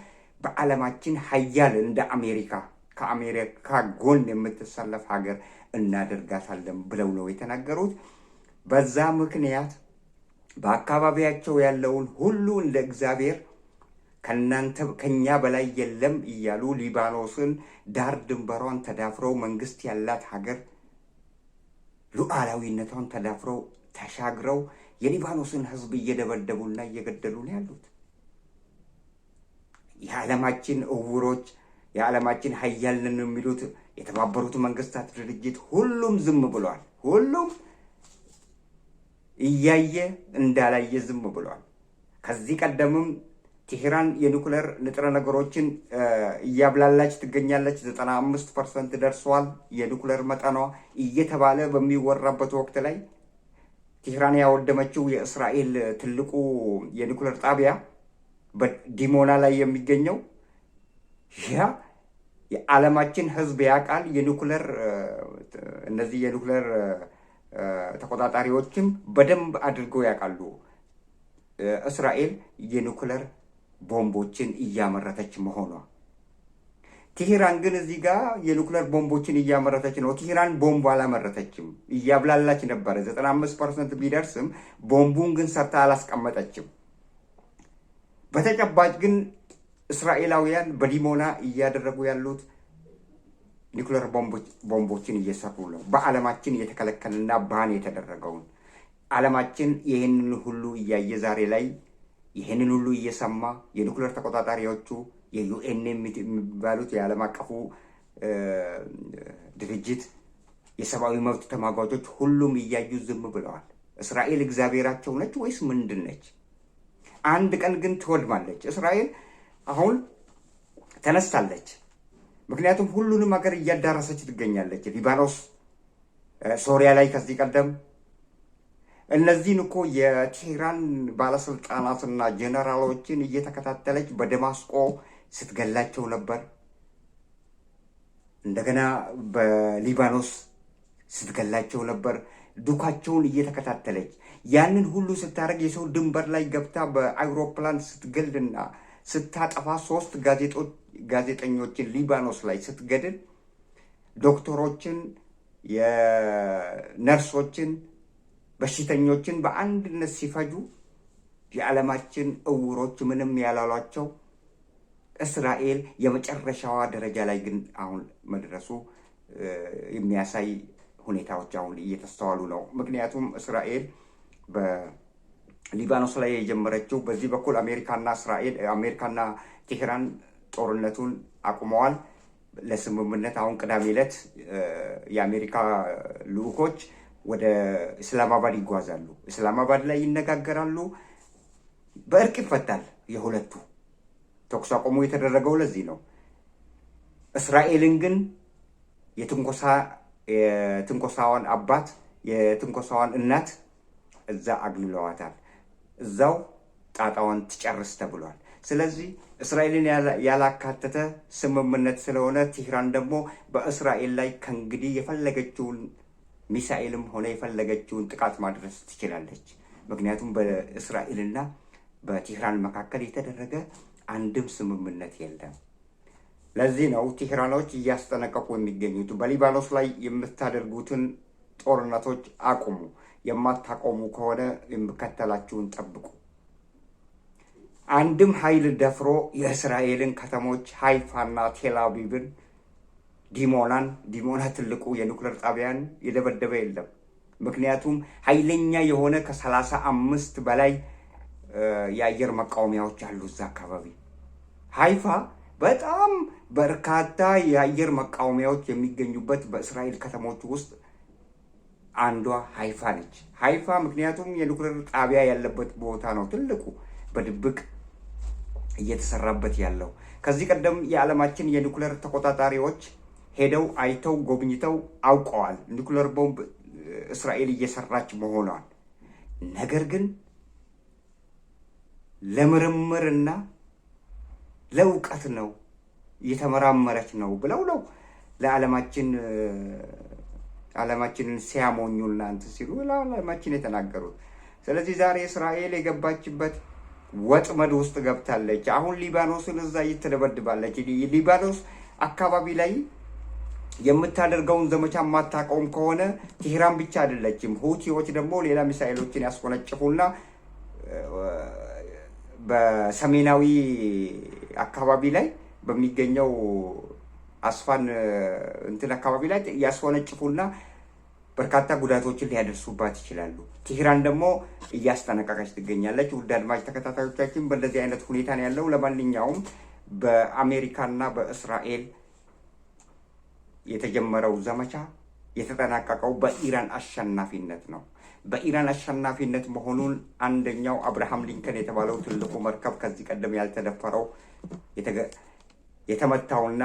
በዓለማችን ሀያል እንደ አሜሪካ ከአሜሪካ ጎን የምትሰለፍ ሀገር እናደርጋታለን ብለው ነው የተናገሩት። በዛ ምክንያት በአካባቢያቸው ያለውን ሁሉ እንደ እግዚአብሔር ከኛ በላይ የለም እያሉ ሊባኖስን ዳር ድንበሯን ተዳፍረው መንግስት ያላት ሀገር ሉዓላዊነቷን ተዳፍረው ተሻግረው የሊባኖስን ህዝብ እየደበደቡና እየገደሉ ነው ያሉት። የዓለማችን እውሮች የዓለማችን ሀያል ነን የሚሉት የተባበሩት መንግስታት ድርጅት ሁሉም ዝም ብሏል። ሁሉም እያየ እንዳላየ ዝም ብሏል። ከዚህ ቀደምም ቴህራን የኒኩሌር ንጥረ ነገሮችን እያብላላች ትገኛለች። 95% ደርሷል የኒኩሌር መጠኗ እየተባለ በሚወራበት ወቅት ላይ ቴህራን ያወደመችው የእስራኤል ትልቁ የኒኩሌር ጣቢያ በዲሞና ላይ የሚገኘው ያ የዓለማችን ህዝብ ያውቃል። የኒኩሌር እነዚህ የኒኩሌር ተቆጣጣሪዎችም በደንብ አድርገው ያውቃሉ። እስራኤል የኒኩሌር ቦምቦችን እያመረተች መሆኗ። ቴህራን ግን እዚህ ጋር የኒኩሌር ቦምቦችን እያመረተች ነው። ቴህራን ቦምብ አላመረተችም፣ እያብላላች ነበረ። 95% ቢደርስም ቦምቡን ግን ሰርታ አላስቀመጠችም። በተጨባጭ ግን እስራኤላውያን በዲሞና እያደረጉ ያሉት ኒኩሌር ቦምቦችን እየሰሩ ነው። በዓለማችን የተከለከለና ባን የተደረገውን ዓለማችን ይህንን ሁሉ እያየ ዛሬ ላይ ይህንን ሁሉ እየሰማ የኒኩሌር ተቆጣጣሪዎቹ የዩኤን የሚባሉት የዓለም አቀፉ ድርጅት የሰብአዊ መብት ተሟጋቾች ሁሉም እያዩ ዝም ብለዋል። እስራኤል እግዚአብሔራቸው ነች ወይስ ምንድን ነች? አንድ ቀን ግን ትወድማለች። እስራኤል አሁን ተነስታለች። ምክንያቱም ሁሉንም ሀገር እያዳረሰች ትገኛለች። ሊባኖስ፣ ሶሪያ ላይ ከዚህ ቀደም እነዚህን እኮ የቴህራን ባለስልጣናትና ጄኔራሎችን እየተከታተለች በደማስቆ ስትገላቸው ነበር። እንደገና በሊባኖስ ስትገላቸው ነበር። ዱካቸውን እየተከታተለች ያንን ሁሉ ስታደርግ የሰው ድንበር ላይ ገብታ በአውሮፕላን ስትገልና ስታጠፋ 3 ጋዜጠኞችን ሊባኖስ ላይ ስትገድል ዶክተሮችን፣ የነርሶችን፣ በሽተኞችን በአንድነት ሲፈጁ የዓለማችን እውሮች ምንም ያላሏቸው እስራኤል የመጨረሻዋ ደረጃ ላይ ግን አሁን መድረሱ የሚያሳይ ሁኔታዎች አሁን እየተስተዋሉ ነው። ምክንያቱም እስራኤል በሊባኖስ ላይ የጀመረችው በዚህ በኩል አሜሪካና ቴህራን ጦርነቱን አቁመዋል ለስምምነት። አሁን ቅዳሜ ዕለት የአሜሪካ ልዑኮች ወደ እስላማባድ ይጓዛሉ። እስላማባድ ላይ ይነጋገራሉ። በእርቅ ይፈታል። የሁለቱ ተኩስ አቁሙ የተደረገው ለዚህ ነው። እስራኤልን ግን የትንኮሳዋን አባት የትንኮሳዋን እናት እዛ አግልለዋታል። እዛው ጣጣዋን ትጨርስ ተብሏል። ስለዚህ እስራኤልን ያላካተተ ስምምነት ስለሆነ ቴህራን ደግሞ በእስራኤል ላይ ከእንግዲህ የፈለገችውን ሚሳኤልም ሆነ የፈለገችውን ጥቃት ማድረስ ትችላለች። ምክንያቱም በእስራኤልና በቴህራን መካከል የተደረገ አንድም ስምምነት የለም። ለዚህ ነው ቴህራኖች እያስጠነቀቁ የሚገኙት። በሊባኖስ ላይ የምታደርጉትን ጦርነቶች አቁሙ፣ የማታቆሙ ከሆነ የሚከተላችሁን ጠብቁ። አንድም ኃይል ደፍሮ የእስራኤልን ከተሞች ሃይፋና ቴልአቪቭን፣ ዲሞና ትልቁ የኒኩሌር ጣቢያን የደበደበ የለም። ምክንያቱም ኃይለኛ የሆነ ከ35 በላይ የአየር መቃወሚያዎች አሉ እዛ አካባቢ። ሃይፋ በጣም በርካታ የአየር መቃወሚያዎች የሚገኙበት በእስራኤል ከተሞች ውስጥ አንዷ ሃይፋ ነች። ሃይፋ ምክንያቱም የኒውክሌር ጣቢያ ያለበት ቦታ ነው፣ ትልቁ በድብቅ እየተሰራበት ያለው። ከዚህ ቀደም የዓለማችን የኒውክሌር ተቆጣጣሪዎች ሄደው አይተው ጎብኝተው አውቀዋል ኒውክሌር ቦምብ እስራኤል እየሰራች መሆኗን። ነገር ግን ለምርምርና ለእውቀት ነው እየተመራመረች ነው ብለው ነው ዓለማችንን ሲያሞኙና እንትን ሲሉ ለዓለማችን የተናገሩት። ስለዚህ ዛሬ እስራኤል የገባችበት ወጥመድ ውስጥ ገብታለች። አሁን ሊባኖስን እዛ እየተደበድባለች። ሊባኖስ አካባቢ ላይ የምታደርገውን ዘመቻ የማታውቀውም ከሆነ ቴህራን ብቻ አይደለችም። ሁቲዎች ደግሞ ሌላ ሚሳኤሎችን ያስቆነጭፉና በሰሜናዊ አካባቢ ላይ በሚገኘው አስፋን እንትን አካባቢ ላይ ያስወነጭፉና በርካታ ጉዳቶችን ሊያደርሱባት ይችላሉ። ቴህራን ደግሞ እያስጠነቀቀች ትገኛለች። ውድ አድማጭ ተከታታዮቻችን በእንደዚህ አይነት ሁኔታ ነው ያለው። ለማንኛውም በአሜሪካና በእስራኤል የተጀመረው ዘመቻ የተጠናቀቀው በኢራን አሸናፊነት ነው። በኢራን አሸናፊነት መሆኑን አንደኛው አብርሃም ሊንከን የተባለው ትልቁ መርከብ ከዚህ ቀደም ያልተደፈረው የተመታውና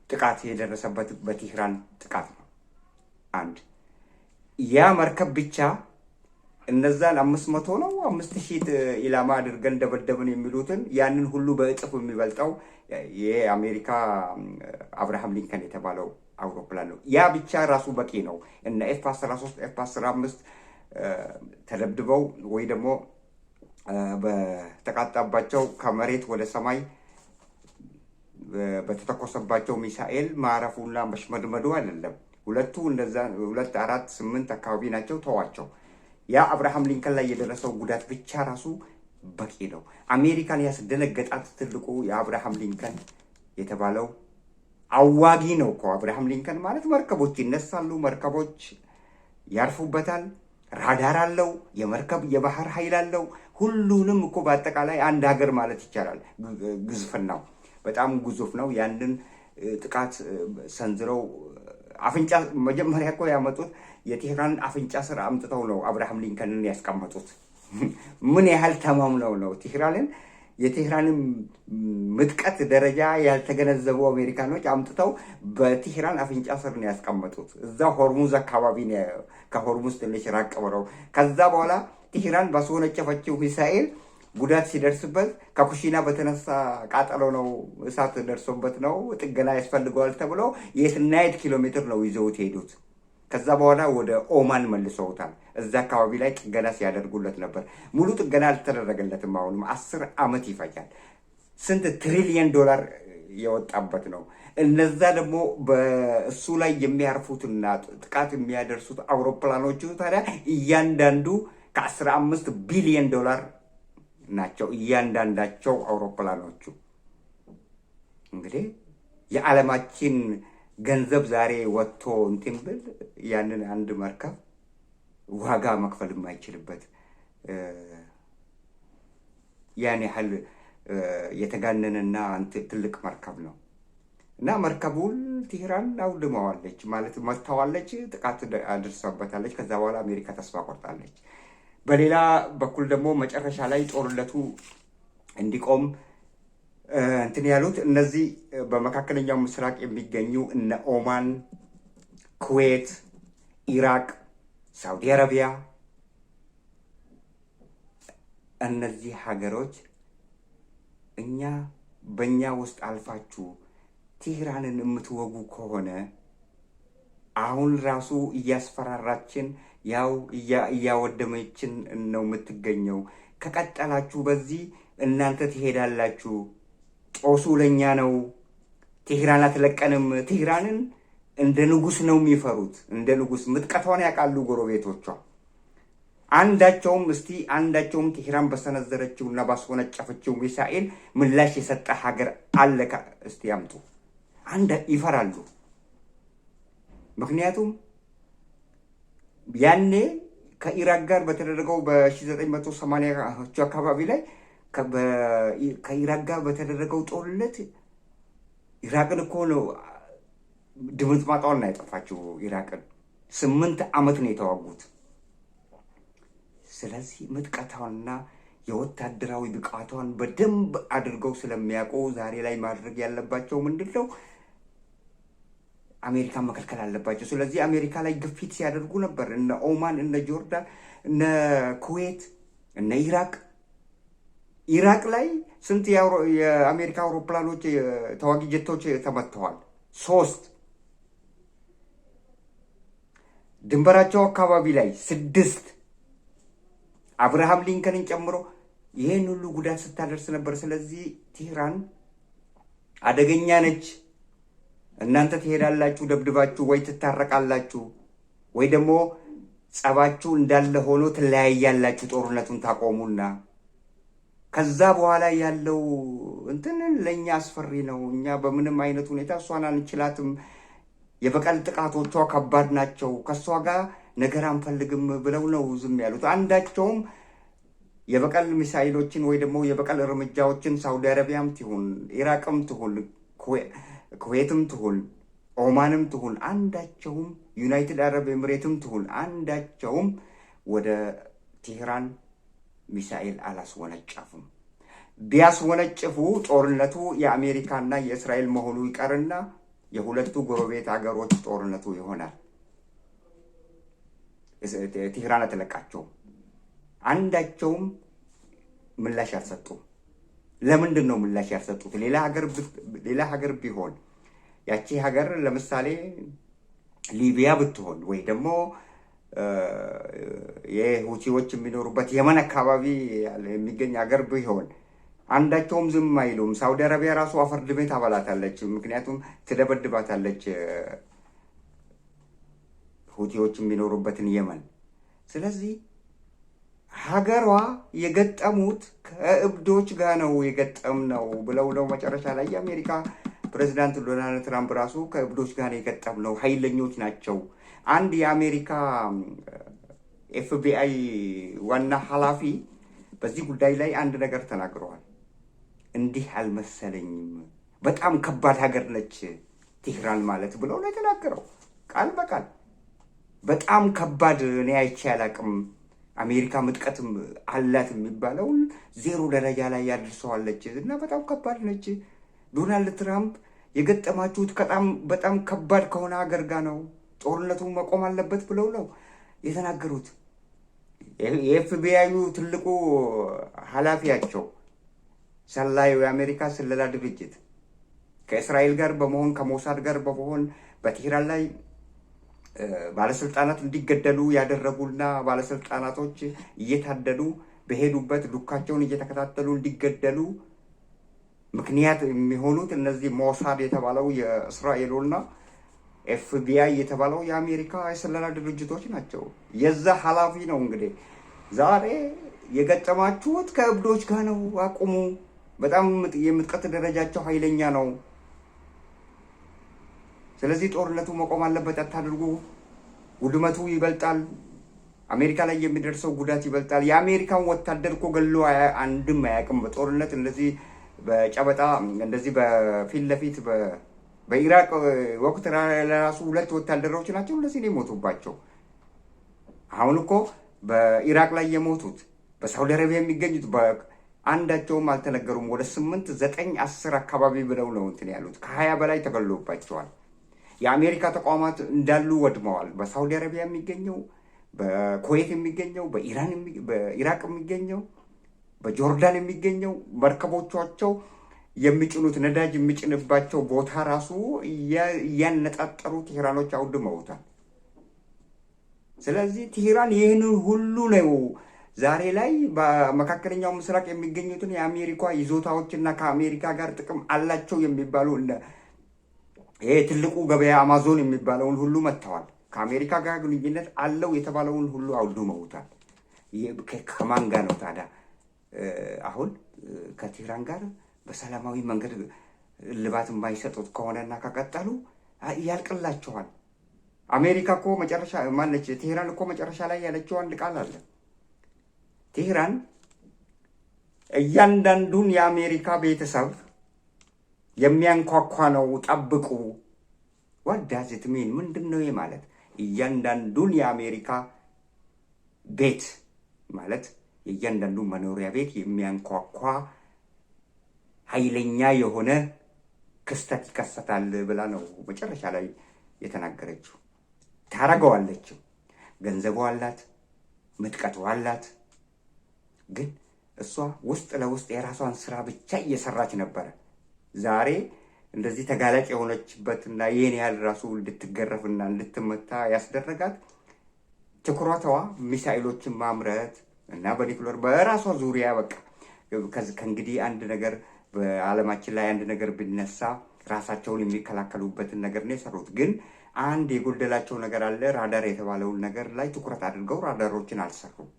ጥቃት የደረሰበት በቴህራን ጥቃት ነው። አንድ ያ መርከብ ብቻ እነዛን 500 ነው 5000 ኢላማ አድርገን ደበደብን የሚሉትን ያንን ሁሉ በእጥፍ የሚበልጠው የአሜሪካ አብርሃም ሊንከን የተባለው አውሮፕላን ነው። ያ ብቻ ራሱ በቂ ነው። እነ ኤፍ13 ኤፍ15 ተደብድበው ወይ ደግሞ በተቃጣባቸው ከመሬት ወደ ሰማይ በተተኮሰባቸው ሚሳኤል ማረፉና መሽመድመዱ አይደለም። ሁለቱ እንደዛ 2 4 8 አካባቢ ናቸው። ተዋቸው። ያ አብርሃም ሊንከን ላይ የደረሰው ጉዳት ብቻ ራሱ በቂ ነው። አሜሪካን ያስደነገጣት ትልቁ የአብርሃም ሊንከን የተባለው አዋጊ ነው እኮ። አብርሃም ሊንከን ማለት መርከቦች ይነሳሉ፣ መርከቦች ያርፉበታል፣ ራዳር አለው፣ የባህር ኃይል አለው። ሁሉንም እኮ በአጠቃላይ አንድ ሀገር ማለት ይቻላል። ግዝፍናው በጣም ግዙፍ ነው። ያንን ጥቃት ሰንዝረው አፍንጫ መጀመሪያ እኮ ያመጡት የቴህራን አፍንጫ ስር አምጥተው ነው አብርሃም ሊንከንን ያስቀመጡት። ምን ያህል ተማምነው ነው የቴህራንን ምጥቀት ደረጃ ያልተገነዘቡ አሜሪካኖች አምጥተው በቴህራን አፍንጫ ስር ነው ያስቀመጡት። እዛ ሆርሙዝ አካባቢ ነው፣ ከሆርሙዝ ትንሽ ራቅ ብለው። ከዛ በኋላ ቴህራን ባስወነጨፈችው ሚሳኤል ጉዳት ሲደርስበት ከኩሽና በተነሳ ቃጠሎ ነው፣ እሳት ደርሶበት ነው፣ ጥገና ያስፈልገዋል ተብሎ የትና የት ኪሎ ሜትር ነው ይዘውት ሄዱት። ከዛ በኋላ ወደ ኦማን መልሰውታል። እዛ አካባቢ ላይ ጥገና ሲያደርጉለት ነበር። ሙሉ ጥገና አልተደረገለትም። አሁንም 10 ዓመት ይፈጃል። ስንት ትሪሊየን ዶላር የወጣበት ነው። እነዛ ደግሞ በእሱ ላይ የሚያርፉትና ጥቃት የሚያደርሱት አውሮፕላኖቹ ታዲያ እያንዳንዱ ከ15 ቢሊየን ዶላር ናቸው እያንዳንዳቸው አውሮፕላኖቹ። እንግዲህ የዓለማችን ገንዘብ ዛሬ ወጥቶ እንትን ብል ያንን አንድ መርከብ ዋጋ መክፈል የማይችልበት ያን ያህል የተጋነነና ትልቅ መርከብ ነው እና መርከቡን ቴህራን አውድመዋለች ማለት መታዋለች፣ ጥቃት አድርሳበታለች። ከዛ በኋላ አሜሪካ ተስፋ ቆርጣለች። በሌላ በኩል ደግሞ መጨረሻ ላይ ጦርነቱ እንዲቆም እንትን ያሉት እነዚህ በመካከለኛው ምስራቅ የሚገኙ እነ ኦማን፣ ኩዌት፣ ኢራቅ፣ ሳውዲ አረቢያ እነዚህ ሀገሮች በእኛ ውስጥ አልፋችሁ ቴህራንን የምትወጉ ከሆነ አሁን ራሱ እያስፈራራችን ያው እያወደመችን ነው የምትገኘው። ከቀጠላችሁ በዚህ እናንተ ትሄዳላችሁ። ጦሱ ለኛ ነው። ቴህራን አትለቀንም። ቴህራንን እንደ ንጉስ ነው የሚፈሩት። እንደ ንጉስ ምጥቀቷን ያውቃሉ ጎረቤቶቿ። አንዳቸውም ቴህራን በሰነዘረችውና ባስወነጨፈችው ሚሳኤል ምላሽ የሰጠ ሀገር አለ? እስቲ ያምጡ። ይፈራሉ። ምክንያቱም ያኔ ከኢራቅ ጋር በተደረገው በ1980 አካባቢ ላይ ከኢራቅ ጋር በተደረገው ጦርነት ኢራቅን እኮ ነው ድምጥማጧን ነው ያጠፋችው። ኢራቅን 8 ዓመት ነው የተዋጉት። ስለዚህ ምጥቀቷንና የወታደራዊ ብቃቷን በደንብ አድርገው ስለሚያውቁ ዛሬ ላይ ማድረግ ያለባቸው ምንድነው? አሜሪካን መከልከል አለባቸው። ስለዚህ አሜሪካ ላይ ግፊት ሲያደርጉ ነበር። እነ ኦማን፣ እነ ጆርዳን፣ እነ ኩዌት፣ እነ ኢራቅ ላይ ስንት የአሜሪካ አውሮፕላኖች ተዋጊ ጀቶች ተመትተዋል? 3 ድንበራቸው አካባቢ ላይ 6 አብርሃም ሊንከንን ጨምሮ ይሄን ሁሉ ጉዳት ስታደርስ ነበር። ስለዚህ ቴህራን አደገኛ ነች። እናንተ ትሄዳላችሁ ደብድባችሁ፣ ወይ ትታረቃላችሁ፣ ወይ ደግሞ ጸባችሁ እንዳለ ሆኖ ትለያያላችሁ። ጦርነቱን ታቆሙና ከዛ በኋላ ያለው እንትን ለእኛ አስፈሪ ነው። እኛ በምንም አይነት ሁኔታ እሷን አንችላትም። የበቀል ጥቃቶቿ ከባድ ናቸው። ከእሷ ጋር ነገር አንፈልግም ብለው ነው ዝም ያሉት። አንዳቸውም የበቀል ሚሳይሎችን ወይ ደግሞ የበቀል እርምጃዎችን ሳውዲ አረቢያም ትሁን ኢራቅም ትሁን ኩዌትም ትሁን ኦማንም ትሁን አንዳቸውም ዩናይትድ አረብ ኤምሬትም ትሁን አንዳቸውም ወደ ቴህራን ሚሳኤል አላስወነጨፉም። ቢያስወነጭፉ ጦርነቱ የአሜሪካና የእስራኤል መሆኑ ይቀርና የሁለቱ ጎረቤት ሀገሮች ጦርነቱ ይሆናል። ቴህራን አትለቃቸውም። አንዳቸውም ምላሽ አልሰጡም። ለምንድን ነው ምላሽ ያልሰጡት? ሌላ ሀገር ቢሆን ያቺ ሀገር ለምሳሌ ሊቢያ ብትሆን ወይ ደግሞ የሁቲዎች የሚኖሩበት የመን አካባቢ የሚገኝ ሀገር ቢሆን አንዳቸውም ዝም አይሉም። ሳውዲ አረቢያ ራሱ አፈርድ ቤት አባላታለች። ምክንያቱም ትደበድባታለች ሁቲዎች የሚኖሩበትን የመን። ስለዚህ ሀገሯ የገጠሙት ከእብዶች ጋር ነው የገጠምነው ብለው ነው መጨረሻ ላይ የአሜሪካ ፕሬዚዳንት ዶናልድ ትራምፕ ራሱ ከእብዶች ጋር ነው የገጠምነው፣ ኃይለኞች ናቸው። አንድ የአሜሪካ ኤፍቢአይ ዋና ኃላፊ በዚህ ጉዳይ ላይ አንድ ነገር ተናግረዋል። እንዲህ አልመሰለኝም፣ በጣም ከባድ ሀገር ነች ቴህራን ማለት ብለው ነው የተናገረው ቃል በቃል። በጣም ከባድ እኔ አይቼ አላቅም። አሜሪካ ምጥቀትም አላት የሚባለውን 0 ደረጃ ላይ ያድርሰዋለች እና በጣም ከባድ ነች። ዶናልድ ትራምፕ የገጠማችሁት በጣም ከባድ ከሆነ ሀገር ጋር ነው፣ ጦርነቱ መቆም አለበት ብለው ነው የተናገሩት። የኤፍቢአዩ ትልቁ ኃላፊያቸው ሰላዩ የአሜሪካ ስለላ ድርጅት ከእስራኤል ጋር በመሆን ከሞሳድ ጋር በመሆን በቴህራን ላይ ባለስልጣናት እንዲገደሉ ያደረጉና ባለስልጣናቶች እየታደሉ በሄዱበት ዱካቸውን እየተከታተሉ እንዲገደሉ ምክንያት የሚሆኑት እነዚህ ሞሳድ የተባለው የእስራኤሉና ኤፍቢአይ የተባለው የአሜሪካ የስለላ ድርጅቶች ናቸው። የዛ ኃላፊ ነው እንግዲህ ዛሬ የገጠማችሁት ከእብዶች ጋር ነው፣ አቁሙ፣ በጣም የምጥቀት ደረጃቸው ኃይለኛ ነው። ስለዚህ ጦርነቱ መቆም አለበት፣ አታድርጉ፣ ውድመቱ ይበልጣል፣ አሜሪካ ላይ የሚደርሰው ጉዳት ይበልጣል። የአሜሪካን ወታደር እኮ ገሎ አንድም አያውቅም በጦርነት እንደዚህ በጨበጣ እንደዚህ በፊት ለፊት በኢራቅ ወቅት ለራሱ 2 ወታደሮች ናቸው እንደዚህ ነው የሞቱባቸው። አሁን እኮ በኢራቅ ላይ የሞቱት በሳውዲ አረቢያ የሚገኙት አንዳቸውም አልተነገሩም። ወደ 8፣ 9፣ 10 አካባቢ ብለው ነው እንትን ያሉት። ከ20 በላይ ተገሎባቸዋል። የአሜሪካ ተቋማት እንዳሉ ወድመዋል። በሳውዲ አረቢያ የሚገኘው፣ በኩዌት የሚገኘው፣ በኢራቅ የሚገኘው፣ በጆርዳን የሚገኘው መርከቦቻቸው የሚጭኑት ነዳጅ የሚጭንባቸው ቦታ ራሱ እያነጣጠሩ ቴህራኖች አውድመውታል። ስለዚህ ቴህራን ይህንን ሁሉ ነው ዛሬ ላይ በመካከለኛው ምስራቅ የሚገኙትን የአሜሪካ ይዞታዎችና ከአሜሪካ ጋር ጥቅም አላቸው የሚባሉ ይሄ ትልቁ ገበያ አማዞን የሚባለውን ሁሉ መጥተዋል። ከአሜሪካ ጋር ግንኙነት አለው የተባለውን ሁሉ አውድመውታል። ከማን ጋር ነው ታዲያ አሁን ከቴህራን ጋር በሰላማዊ መንገድ እልባት የማይሰጡት ከሆነና ከቀጠሉ ያልቅላቸዋል። አሜሪካ እኮ መጨረሻ ማለች ቴህራን እኮ መጨረሻ ላይ ያለችው አንድ ቃል አለ። ቴህራን እያንዳንዱን የአሜሪካ ቤተሰብ የሚያንኳኳ ነው ጠብቁ። ዋዳዝት ሚን ምንድን ነው ማለት? እያንዳንዱን የአሜሪካ ቤት ማለት የእያንዳንዱ መኖሪያ ቤት የሚያንኳኳ ኃይለኛ የሆነ ክስተት ይከሰታል ብላ ነው መጨረሻ ላይ የተናገረችው። ታረገዋለችም። ገንዘቡ አላት፣ ምጥቀቱ አላት። ግን እሷ ውስጥ ለውስጥ የራሷን ስራ ብቻ እየሰራች ነበረ። ዛሬ እንደዚህ ተጋላጭ የሆነችበትና ይህን ያህል ራሱ እንድትገረፍና እንድትመታ ያስደረጋት ትኩረቷ ሚሳኤሎችን ማምረት እና በኒኩለር በራሷ ዙሪያ በቃ ከእንግዲህ አንድ ነገር በዓለማችን ላይ አንድ ነገር ቢነሳ ራሳቸውን የሚከላከሉበትን ነገር ነው የሰሩት። ግን አንድ የጎደላቸው ነገር አለ። ራዳር የተባለውን ነገር ላይ ትኩረት አድርገው ራዳሮችን አልሰሩም።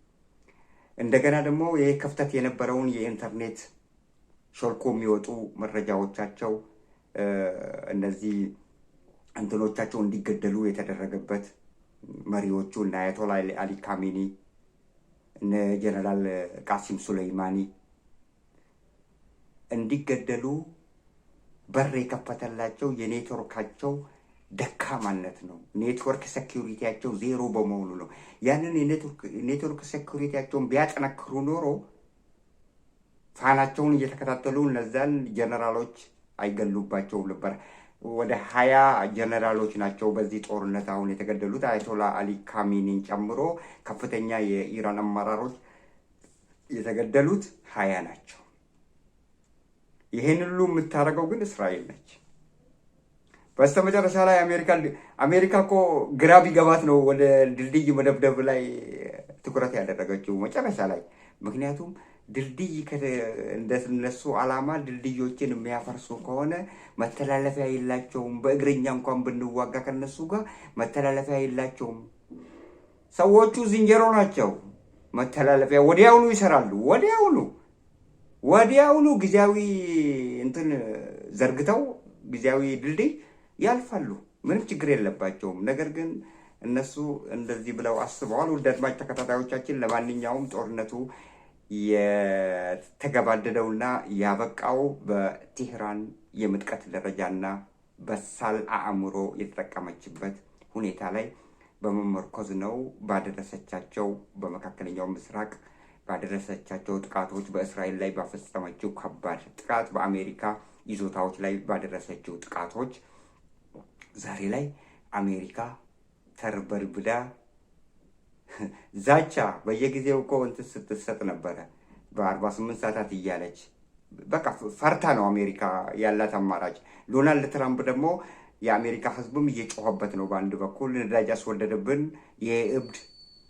እንደገና ደግሞ ይህ ክፍተት የነበረውን የኢንተርኔት ሾልኮ የሚወጡ መረጃዎቻቸው እነዚህ እንትኖቻቸው እንዲገደሉ የተደረገበት መሪዎቹ እነ አያቶላ አሊ ካሚኒ እነ ጀነራል ቃሲም ሱሌይማኒ እንዲገደሉ በር የከፈተላቸው የኔትወርካቸው ደካማነት ነው። ኔትወርክ ሴኩሪቲያቸው ዜሮ በመሆኑ ነው። ያንን የኔትወርክ ሴኩሪቲያቸውን ቢያጠነክሩ ኖሮ ፋናቸውን እየተከታተሉ እነዛን ጀነራሎች አይገሉባቸውም ነበር። ወደ 20 ጀነራሎች ናቸው በዚህ ጦርነት አሁን የተገደሉት። አያቶላ አሊ ካሚኒን ጨምሮ ከፍተኛ የኢራን አመራሮች የተገደሉት 20 ናቸው። ይሄን ሁሉ የምታደርገው ግን እስራኤል ነች። በስተመጨረሻ ላይ አሜሪካ እኮ ግራ ቢገባት ነው ወደ ድልድይ መደብደብ ላይ ትኩረት ያደረገችው መጨረሻ ላይ። ምክንያቱም ድልድይ እንደነሱ ዓላማ ድልድዮችን የሚያፈርሱ ከሆነ መተላለፊያ የላቸውም። በእግረኛ እንኳን ብንዋጋ ከነሱ ጋር መተላለፊያ የላቸውም። ሰዎቹ ዝንጀሮ ናቸው። መተላለፊያ ወዲያውኑ ይሰራሉ። ወዲያውኑ ጊዜያዊ እንትን ዘርግተው ጊዜያዊ ድልድይ ያልፋሉ። ምንም ችግር የለባቸውም። ነገር ግን እነሱ እንደዚህ ብለው አስበዋል። ውድ አድማጭ ተከታታዮቻችን፣ ለማንኛውም ጦርነቱ የተገባደደውና ያበቃው በቴህራን የምጥቀት ደረጃና በሳል አእምሮ የተጠቀመችበት ሁኔታ ላይ በመመርኮዝ ነው። ባደረሰቻቸው በመካከለኛው ምስራቅ ባደረሰቻቸው ጥቃቶች፣ በእስራኤል ላይ ባፈጸመችው ከባድ ጥቃት፣ በአሜሪካ ይዞታዎች ላይ ባደረሰችው ጥቃቶች ዛሬ ላይ አሜሪካ ተርበርብዳ ዛቻ በየጊዜው እኮ እንትን ስትሰጥ ነበረ በ48 ሰዓታት እያለች በቃ ፈርታ ነው አሜሪካ ያላት አማራጭ። ዶናልድ ትራምፕ ደግሞ የአሜሪካ ሕዝብም እየጮኸበት ነው። በአንድ በኩል ነዳጅ አስወደደብን የእብድ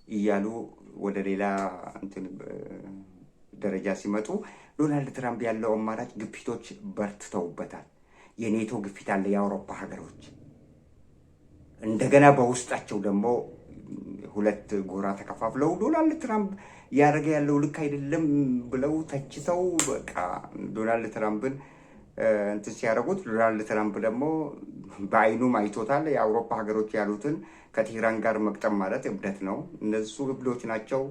እያሉ ወደ ሌላ እንትን ደረጃ ሲመጡ ዶናልድ ትራምፕ ያለው አማራጭ ግፊቶች በርትተውበታል። የኔቶ ግፊት አለ፣ የአውሮፓ ሀገሮች እንደገና በውስጣቸው ደግሞ ሁለት ጎራ ተከፋፍለው ዶናልድ ትራምፕ እያደረገ ያለው ልክ አይደለም ብለው ተችተው በቃ ዶናልድ ትራምፕን እንትን ሲያደርጉት፣ ዶናልድ ትራምፕ ደግሞ በአይኑም አይቶታል። የአውሮፓ ሀገሮች ያሉትን ከቴህራን ጋር መቅጠም ማለት እብደት ነው። እነሱ እብዶች ናቸው።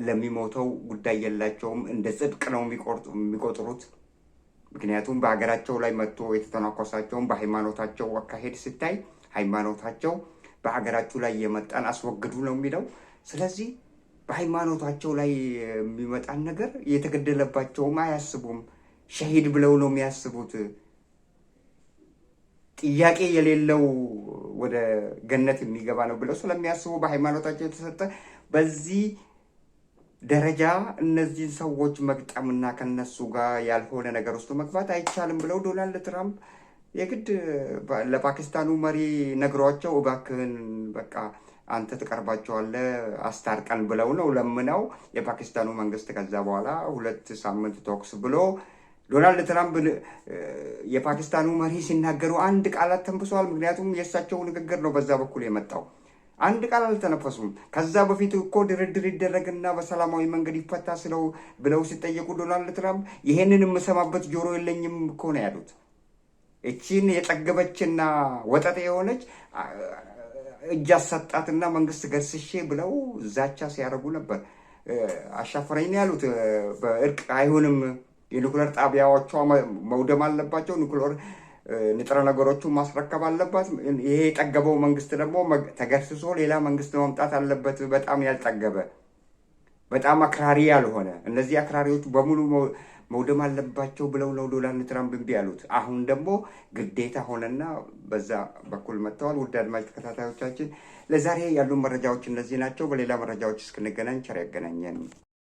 ለሚሞተው ጉዳይ የላቸውም። እንደ ጽድቅ ነው የሚቆጥሩት። ምክንያቱም በሀገራቸው ላይ መጥቶ የተተናኮሳቸውን በሃይማኖታቸው አካሄድ ስታይ ሃይማኖታቸው በሀገራችሁ ላይ የመጣን አስወግዱ ነው የሚለው። ስለዚህ በሃይማኖታቸው ላይ የሚመጣን ነገር የተገደለባቸውም አያስቡም። ሸሂድ ብለው ነው የሚያስቡት። ጥያቄ የሌለው ወደ ገነት የሚገባ ነው ብለው ስለሚያስቡ በሃይማኖታቸው የተሰጠ በዚህ ደረጃ እነዚህን ሰዎች መግጠምና ከነሱ ጋር ያልሆነ ነገር ውስጥ መግባት አይቻልም ብለው ዶናልድ ትራምፕ የግድ ለፓኪስታኑ መሪ ነግሯቸው እባክህን በቃ አንተ ትቀርባቸዋለህ አስታርቀን ብለው ነው ለምነው የፓኪስታኑ መንግስት ከዛ በኋላ 2 ሳምንት ተኩስ ብሎ ዶናልድ ትራምፕ የፓኪስታኑ መሪ ሲናገሩ አንድ ቃላት ተንብሰዋል። ምክንያቱም የእሳቸው ንግግር ነው በዛ በኩል የመጣው። አንድ ቃል አልተነፈሱም። ከዛ በፊት እኮ ድርድር ይደረግና በሰላማዊ መንገድ ይፈታ ብለው ሲጠየቁ ዶናልድ ትራምፕ ይሄንን የምሰማበት ጆሮ የለኝም እኮ ነው ያሉት። እቺን የጠገበችና ወጠጤ የሆነች እጅ አሰጣትና መንግስት ገርስሼ ብለው ዛቻ ሲያደርጉ ነበር። አሻፈረኝ ነው ያሉት። በእርቅ አይሆንም፣ የኒኩለር ጣቢያዎቿ መውደም አለባቸው፣ ኒኩለር ንጥረ ነገሮቹን ማስረከብ አለባት። ይሄ የጠገበው መንግስት ደግሞ ተገርስሶ ሌላ መንግስት መምጣት አለበት። በጣም ያልጠገበ በጣም አክራሪ ያልሆነ እነዚህ አክራሪዎች በሙሉ መውደም አለባቸው ብለው ነው ዶናልድ ትራምፕ እምቢ ያሉት። አሁን ደግሞ ግዴታ ሆነና በዛ በኩል መጥተዋል። ውድ አድማጭ ተከታታዮቻችን ለዛሬ ያሉ መረጃዎች እነዚህ ናቸው። በሌላ መረጃዎች እስክንገናኝ ቸር ያገናኘን።